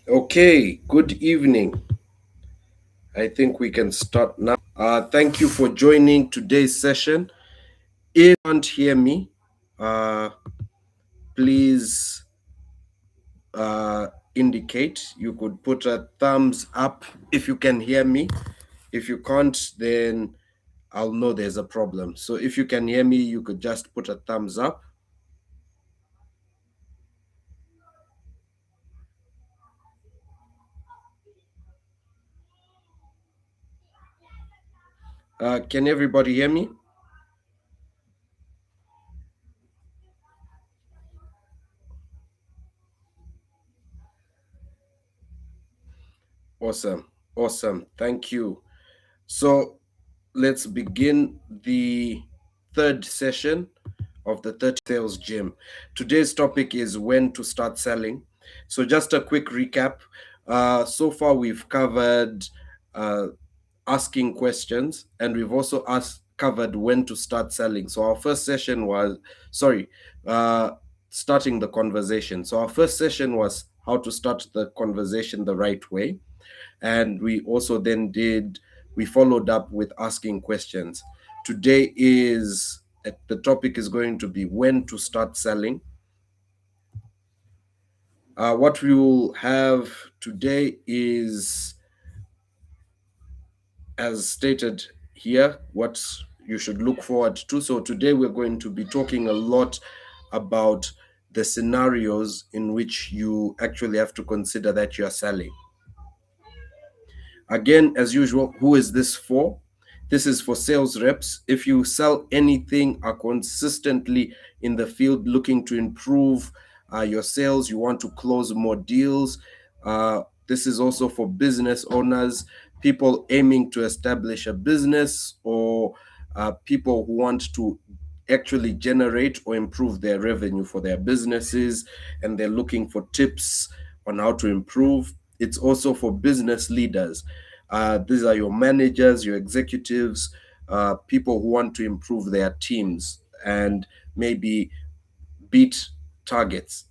Okay, good evening. I think we can start now. Thank you for joining today's session. If you can't hear me, uh, please indicate. You could put a thumbs up if you can hear me. If you can't, then I'll know there's a problem. So if you can hear me, you could just put a thumbs up. Can everybody hear me? Awesome. Awesome. Thank you. So let's begin the third session of the 30 Sales Gym. Today's topic is when to start selling. So, just a quick recap. So far, we've covered uh, asking questions, and we've also covered when to start selling. So, our first session was, sorry, uh, starting the conversation. So, our first session was how to start the conversation the right way. And we also then we followed up with asking questions. Today is the topic is going to be when to start selling. What we will have today is, as stated here, what you should look forward to. So today we're going to be talking a lot about the scenarios in which you actually have to consider that you are selling. Again, as usual, who is this for? This is for sales reps. If you sell anything, are consistently in the field looking to improve your sales, you want to close more deals. This is also for business owners, people aiming to establish a business, or people who want to actually generate or improve their revenue for their businesses, and they're looking for tips on how to improve. It's also for business leaders. These are your managers, your executives, people who want to improve their teams and maybe beat targets.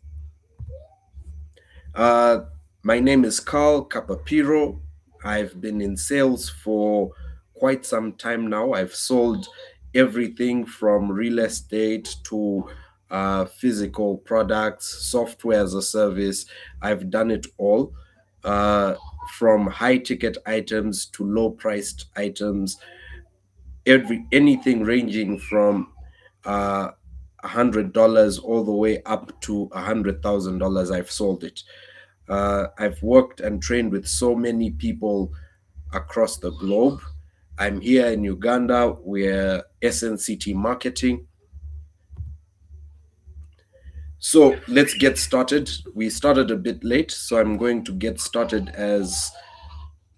Uh, my name is Carl Capapiro. I've been in sales for quite some time now. I've sold everything from real estate to physical products, software as a service. I've done it all, uh, from high ticket items to low priced items, anything ranging from $100 all the way up to $100,000. I've sold it. I've worked and trained with so many people across the globe. I'm here in Uganda. We're SNCT Marketing. So let's get started. We started a bit late, so I'm going to get started as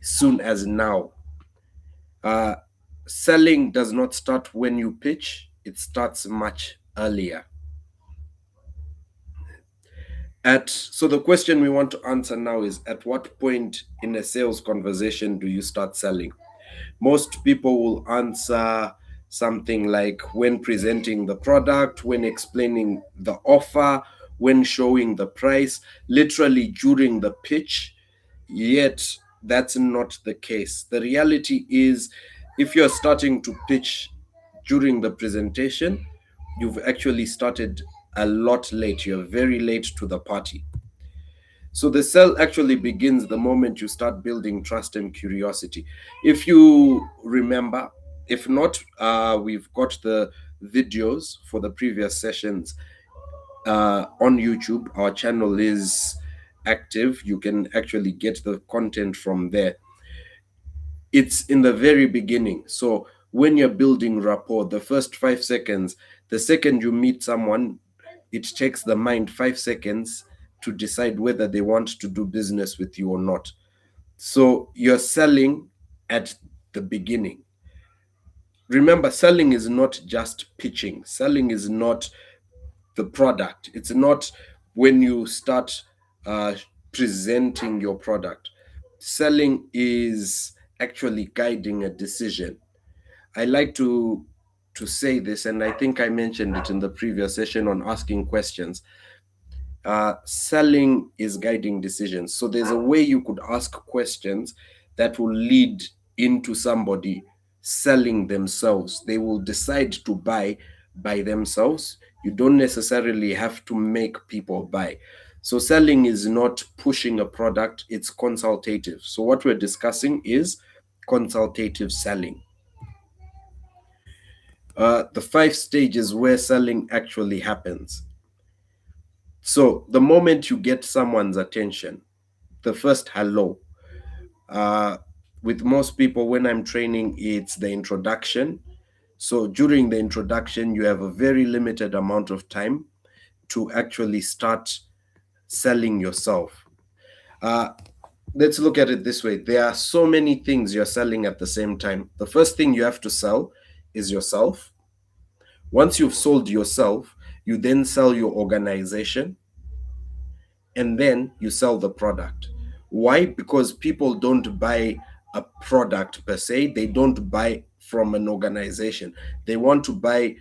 soon as now. Uh, Selling does not start when you pitch, it starts much earlier. So the question we want to answer now is, at what point in a sales conversation do you start selling? Most people will answer something like when presenting the product, when explaining the offer, when showing the price, literally during the pitch. Yet, that's not the case. The reality is, if you're starting to pitch during the presentation, you've actually started a lot late. You're very late to the party. So the sell actually begins the moment you start building trust and curiosity. If you remember, if not, we've got the videos for the previous sessions on YouTube. Our channel is active. You can actually get the content from there. It's in the very beginning. So when you're building rapport, the first 5 seconds, the second you meet someone, it takes the mind 5 seconds to decide whether they want to do business with you or not. So you're selling at the beginning. Remember, selling is not just pitching, selling is not the product, it's not when you start uh, presenting your product. Selling is actually guiding a decision. I like to say this, and I think I mentioned it in the previous session on asking questions. Selling is guiding decisions. So there's a way you could ask questions that will lead into somebody selling themselves. They will decide to buy by themselves. You don't necessarily have to make people buy. So selling is not pushing a product, it's consultative. So what we're discussing is consultative selling. The five stages where selling actually happens. So the moment you get someone's attention, the first hello. Uh, with most people, when I'm training, it's the introduction. So during the introduction, you have a very limited amount of time to actually start selling yourself. Uh, let's look at it this way: there are so many things you're selling at the same time. The first thing you have to sell is yourself. Once you've sold yourself, you then sell your organization, and then you sell the product. Why? Because people don't buy a product per se, they don't buy from an organization. They want to buy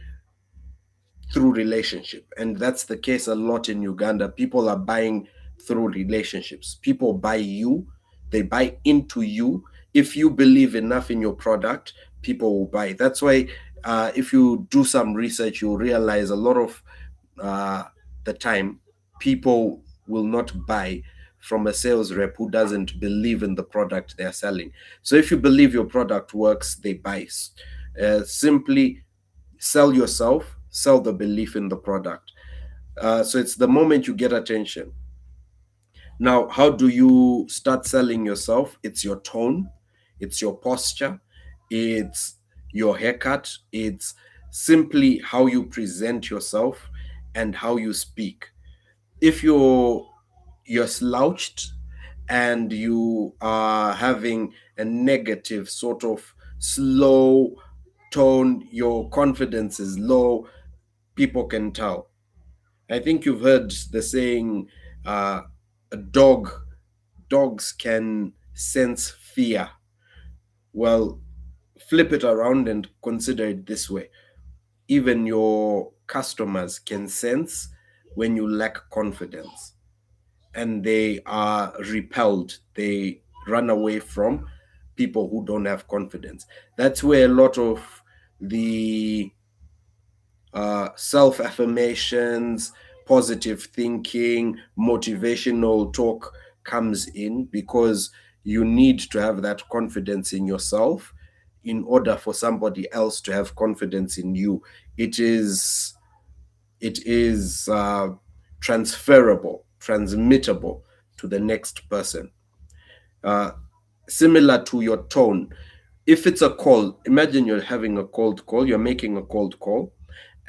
through relationship. And that's the case a lot in Uganda. People are buying through relationships. People buy you, they buy into you. If you believe enough in your product, people will buy. That's why if you do some research, you'll realize a lot of uh, the time people will not buy from a sales rep who doesn't believe in the product they're selling. So if you believe your product works, they buy. Simply sell yourself, sell the belief in the product. So it's the moment you get attention. Now, how do you start selling yourself? It's your tone, it's your posture, it's your haircut, it's simply how you present yourself and how you speak. If you're slouched and you are having a negative sort of slow tone, your confidence is low, people can tell. I think you've heard the saying, a dogs can sense fear. Well, flip it around and consider it this way: even your customers can sense when you lack confidence, and they are repelled. They run away from people who don't have confidence. That's where a lot of the self affirmations, positive thinking, motivational talk comes in, because you need to have that confidence in yourself in order for somebody else to have confidence in you. It is it is transferable, transmittable to the next person. Uh, Similar to your tone. If it's a call, imagine you're having a cold call, you're making a cold call,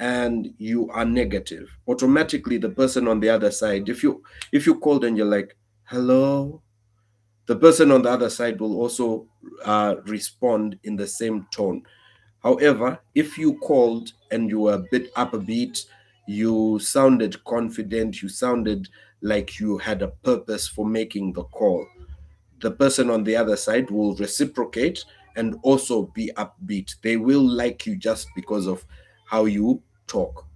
and you are negative. Automatically, the person on the other side, if you called and you're like, "Hello," the person on the other side will also respond in the same tone. However, if you called and you were a bit upbeat, you sounded confident, you sounded like you had a purpose for making the call, the person on the other side will reciprocate and also be upbeat. They will like you just because of how you talk.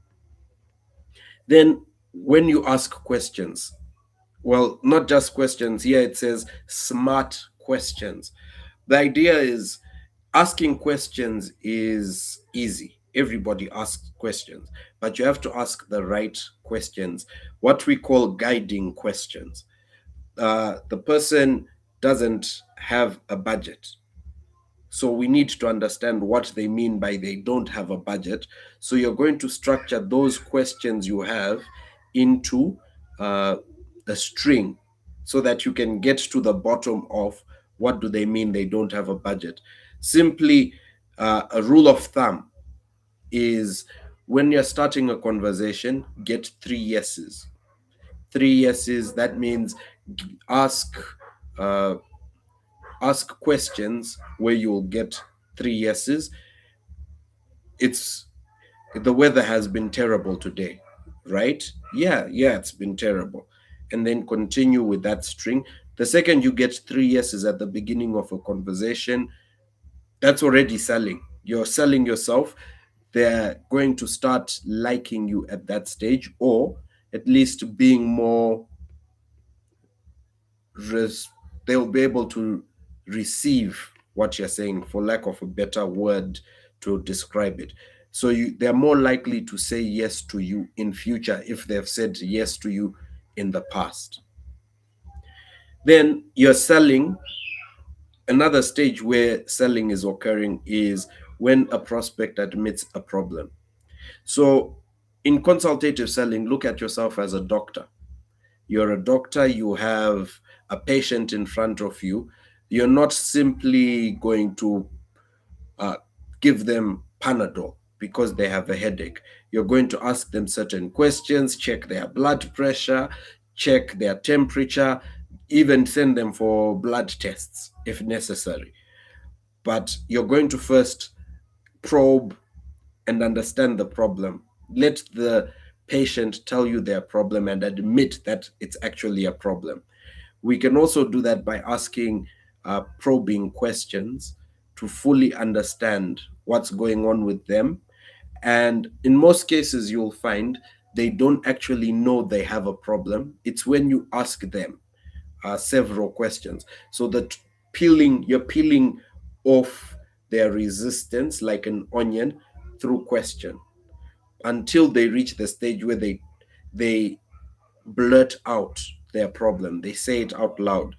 Then, when you ask questions, well, not just questions, here it says smart questions. The idea is asking questions is easy. Everybody asks questions, but you have to ask the right questions, what we call guiding questions. The person doesn't have a budget. So we need to understand what they mean by they don't have a budget. So you're going to structure those questions you have into uh, a string so that you can get to the bottom of what do they mean they don't have a budget. Simply, a rule of thumb is when you're starting a conversation, get three yeses. Three yeses, that means ask uh, ask questions where you'll get three yeses. It's the weather has been terrible today, right? Yeah, it's been terrible. And then continue with that string. The second you get three yeses at the beginning of a conversation, that's already selling. You're selling yourself. They're going to start liking you at that stage, or at least being more res- they'll be able to receive what you're saying, for lack of a better word to describe it. So they're more likely to say yes to you in future if they've said yes to you in the past. Then you're selling. Another stage where selling is occurring is when a prospect admits a problem. So in consultative selling, look at yourself as a doctor. You're a doctor, you have a patient in front of you. You're not simply going to uh, give them Panadol because they have a headache. You're going to ask them certain questions, check their blood pressure, check their temperature, even send them for blood tests if necessary. But you're going to first probe and understand the problem. Let the patient tell you their problem and admit that it's actually a problem. We can also do that by asking probing questions to fully understand what's going on with them. And in most cases, you'll find they don't actually know they have a problem. It's when you ask them several questions. So that you're peeling off their resistance like an onion through question until they reach the stage where they blurt out their problem. They say it out loud.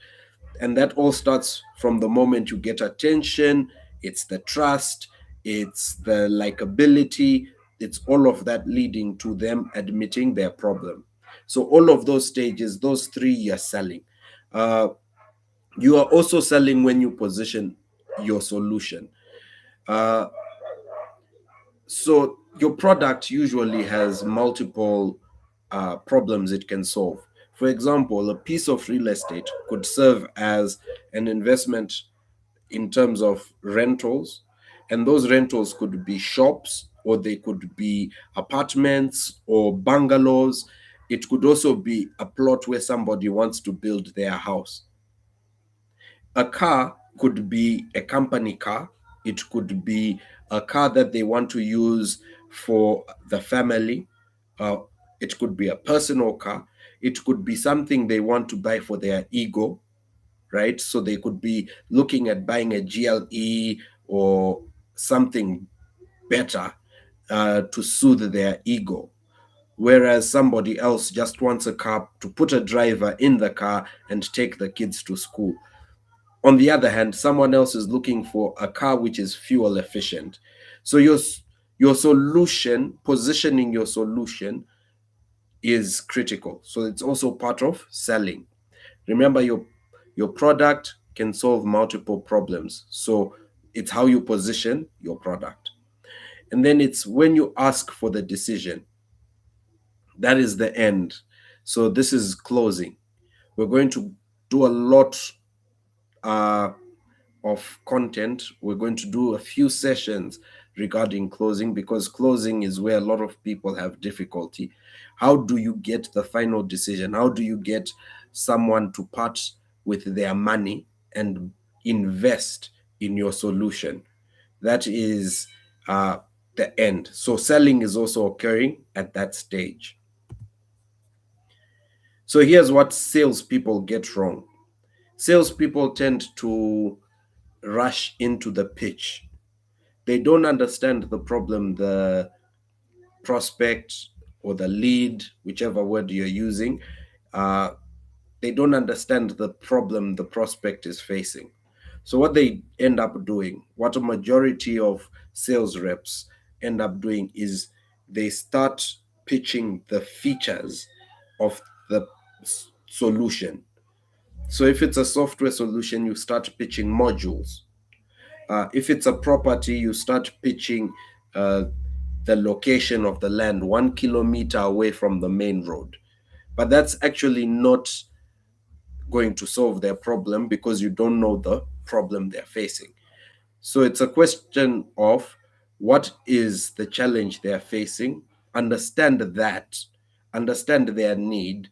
And that all starts from the moment you get attention. It's the trust, it's the likability, it's all of that leading to them admitting their problem. So all of those stages, those three, you're selling. Uh, you are also selling when you position your solution. Uh, so your product usually has multiple problems it can solve. For example, a piece of real estate could serve as an investment in terms of rentals, and those rentals could be shops or they could be apartments or bungalows. It could also be a plot where somebody wants to build their house. A car could be a company car, it could be a car that they want to use for the family, uh, it could be a personal car, it could be something they want to buy for their ego, right? So they could be looking at buying a GLE or something better to soothe their ego. Whereas somebody else just wants a car to put a driver in the car and take the kids to school. On the other hand, someone else is looking for a car which is fuel efficient. So your solution, positioning your solution is critical. So it's also part of selling. Remember, your product can solve multiple problems. So it's how you position your product. And then it's when you ask for the decision. That is the end. So this is closing. We're going to do a lot uh, of content. We're going to do a few sessions regarding closing because closing is where a lot of people have difficulty. How do you get the final decision? How do you get someone to part with their money and invest in your solution? That is the end. So selling is also occurring at that stage. So here's what salespeople get wrong. Salespeople tend to rush into the pitch. They don't understand the problem the prospect or the lead, whichever word you're using, uh, they don't understand the problem the prospect is facing. So what they end up doing, what a majority of sales reps end up doing is they start pitching the features of the solution. So if it's a software solution, you start pitching modules. If it's a property, you start pitching uh, the location of the land 1 kilometer away from the main road. But that's actually not going to solve their problem because you don't know the problem they're facing. So it's a question of what is the challenge they're facing, understand that, understand their need,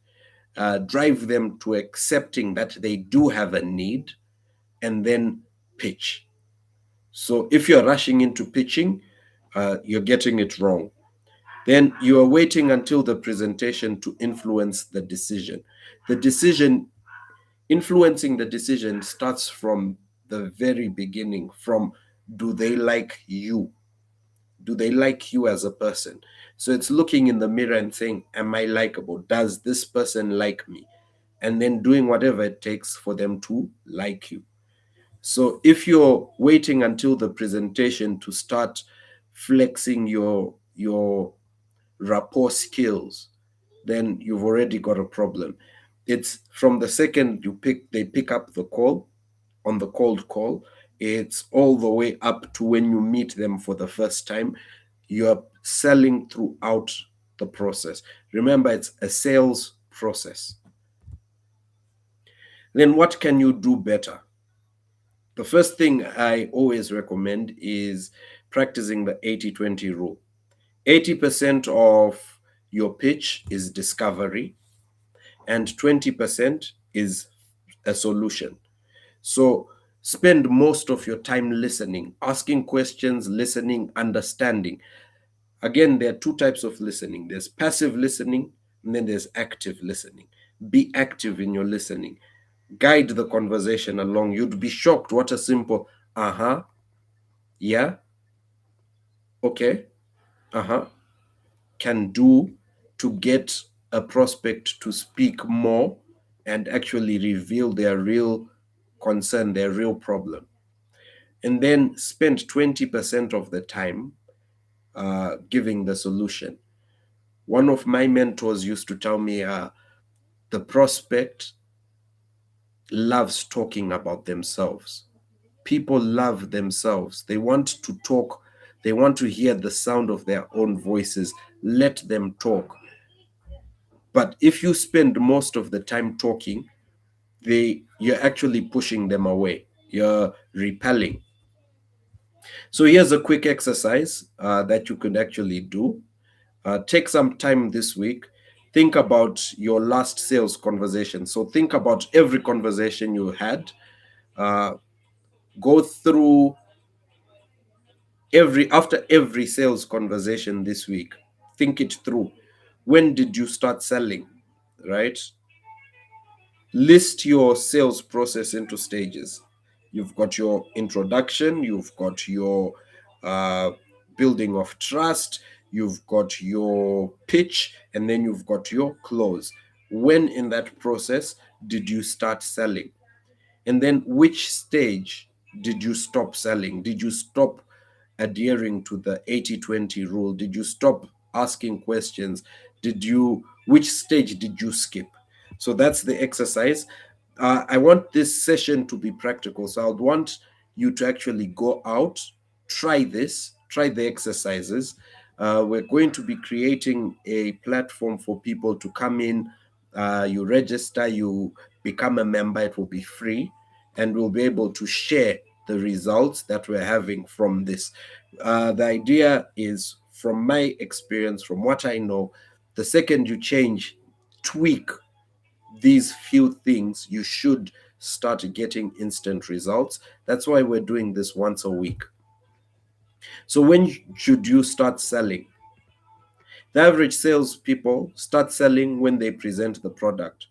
drive them to accepting that they do have a need, and then pitch. So if you're rushing into pitching, you're getting it wrong. Then you are waiting until the presentation to influence the decision. The decision, influencing the decision starts from the very beginning, from do they like you? Do they like you as a person? So it's looking in the mirror and saying, am I likable? Does this person like me? And then doing whatever it takes for them to like you. So if you're waiting until the presentation to start flexing your rapport skills, then you've already got a problem. It's from the second they pick up the call, on the cold call, it's all the way up to when you meet them for the first time. You're selling throughout the process. Remember, it's a sales process. Then what can you do better? The first thing I always recommend is practicing the 80-20 rule. 80% of your pitch is discovery, and 20% is a solution. So spend most of your time listening, asking questions, listening, understanding. Again, there are two types of listening. There's passive listening, and then there's active listening. Be active in your listening. Guide the conversation along. You'd be shocked what a simple uh-huh, yeah, okay, uh-huh can do to get a prospect to speak more and actually reveal their real concern, their real problem. And then spend 20% of the time giving the solution. One of my mentors used to tell me the prospect loves talking about themselves. People love themselves. They want to talk. They want to hear the sound of their own voices. Let them talk. But if you spend most of the time talking, you're actually pushing them away. You're repelling. So here's a quick exercise that you could actually do. Take some time this week. Think about your last sales conversation. So think about every conversation you had. Uh, Go through after every sales conversation this week. Think it through. When did you start selling? Right? List your sales process into stages. You've got your introduction, you've got your uh, building of trust, you've got your pitch, and then you've got your close. When in that process did you start selling? And then which stage did you stop selling? Did you stop adhering to the 80-20 rule? Did you stop asking questions? Which stage did you skip? So that's the exercise. I want this session to be practical. So I would want you to actually go out, try this, try the exercises. We're going to be creating a platform for people to come in. You register, you become a member, it will be free, and we'll be able to share the results that we're having from this. The idea is, from my experience, from what I know, the second you change, tweak these few things, you should start getting instant results. That's why we're doing this once a week. So when should you start selling? The average salespeople start selling when they present the product.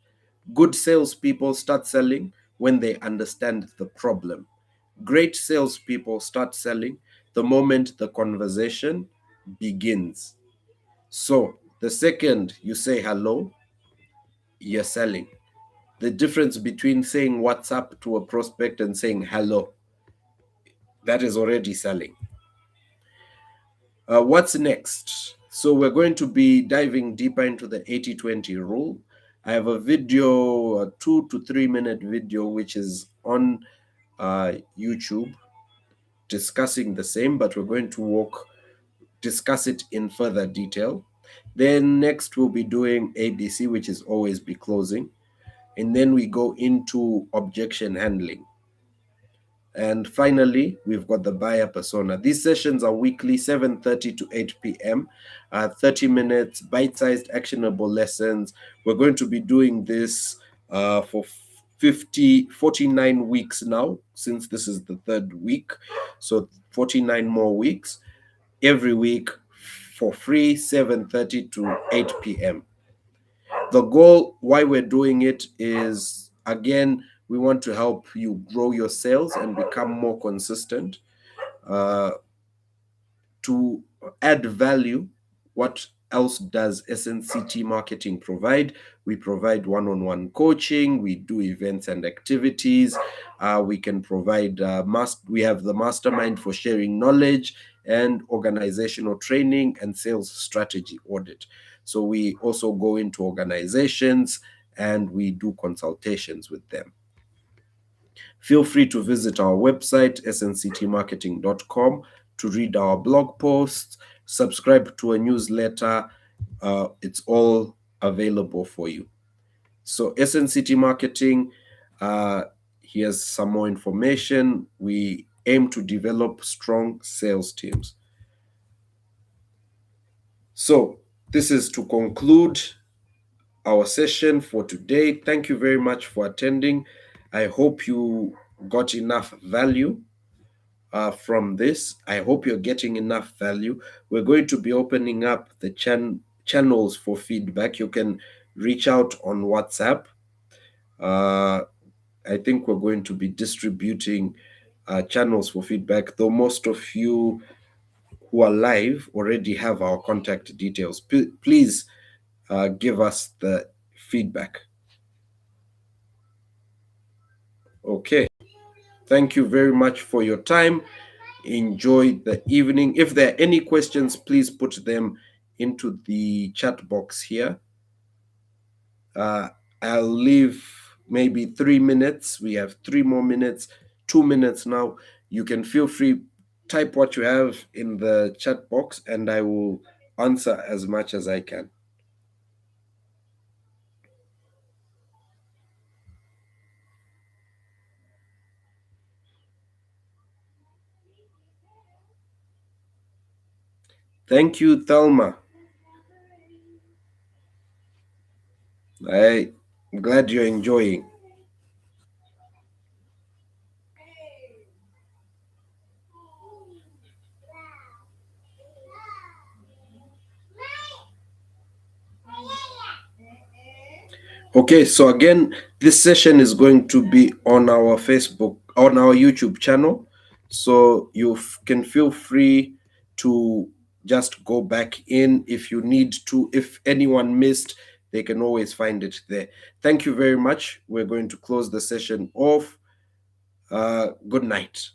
Good salespeople start selling when they understand the problem. Great salespeople start selling the moment the conversation begins. So the second you say hello, you're selling. The difference between saying what's up to a prospect and saying hello, that is already selling. What's next? So we're going to be diving deeper into the 80-20 rule. I have a video, a 2 to 3 minute video, which is on YouTube discussing the same, but we're going to discuss it in further detail. Then next we'll be doing ABC, which is always be closing. And then we go into objection handling. And finally, we've got the buyer persona. These sessions are weekly, 7:30 to 8 p.m., 30 minutes, bite-sized, actionable lessons. We're going to be doing this for 49 weeks now, since this is the third week. So 49 more weeks. Every week, for free 7:30 to 8 p.m. The goal why we're doing it is, again, we want to help you grow your sales and become more consistent. Uh, to add value, what else does SNCT marketing provide? We provide one-on-one coaching, we do events and activities, we can provide we have the mastermind for sharing knowledge and organizational training and sales strategy audit. So we also go into organizations and we do consultations with them. Feel free to visit our website, snctmarketing.com, to read our blog posts, subscribe to a newsletter. It's all available for you. So, SNCT Marketing, here's some more information. We aim to develop strong sales teams. So, this is to conclude our session for today. Thank you very much for attending. I hope you got enough value from this. I hope you're getting enough value. We're going to be opening up the channels for feedback. You can reach out on WhatsApp. I think we're going to be distributing channels for feedback, though most of you who are live already have our contact details. Please give us the feedback. Okay. Thank you very much for your time. Enjoy the evening. If there are any questions, please put them into the chat box here. I'll leave maybe 3 minutes. We have 3 more minutes, 2 minutes now. You can feel free, type what you have in the chat box, and I will answer as much as I can. Thank you, Thelma. I'm glad you're enjoying. Okay, so again, this session is going to be on our Facebook, on our YouTube channel. So you can feel free to just go back in if you need to. If anyone missed, they can always find it there. Thank you very much. We're going to close the session off. Good night.